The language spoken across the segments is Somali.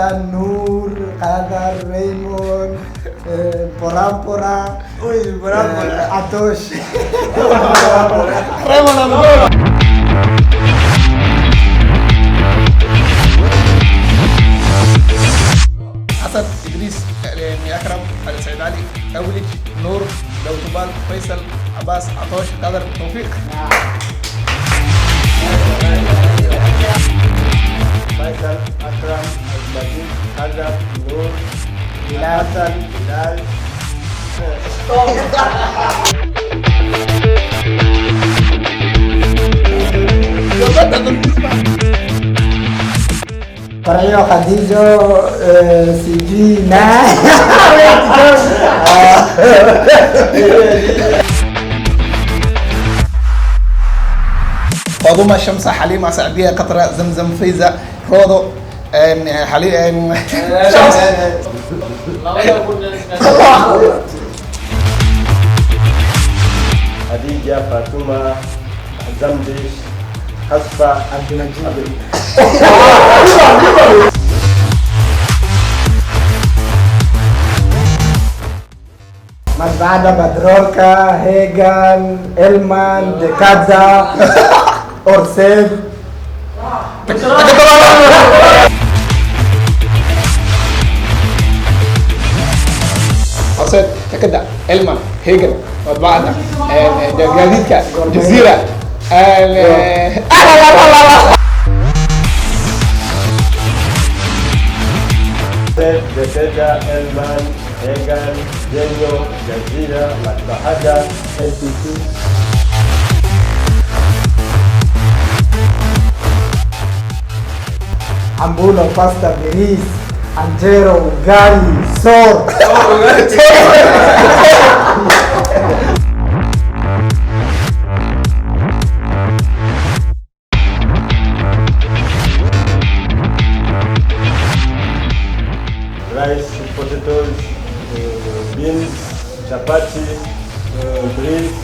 Hagan, Nur, Kadar, Raymond, Porampora, Atosh. حسن ادريس اكرم سعيد علي اولج نور دوتوبال فيصل عباس عطوش قدر توفيق Faisal, Akram, Al-Majid, Kadar, Nur, Hasan, Bilal. Para Khadijo, Sijina. فاطمه شمسه حليمه سعديه قطره زمزم فيزا روضو حليم شمس Khadija, Fatuma, Zambish, Hasfa, Abdul. Mas بعد بدروركا، هيجان، إلمان، دكادا، أورسيل. حسين تكدا المان هيجل وبعدها جديدك جزيره Dekeda, Elman, Egan, Genyo, Jazira, Matbahada, LPC. Ambulo, pasta, Beris, Angero, Ugali, Sor. Rice, potatoes, beans, chapati, beef,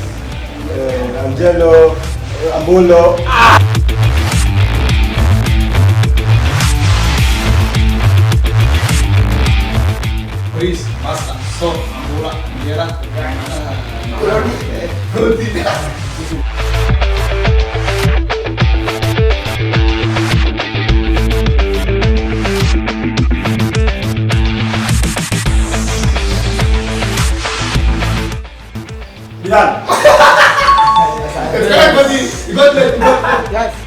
angelo, ambulo. ريس باستا صوت عموره انجيرا Bilal. Yes.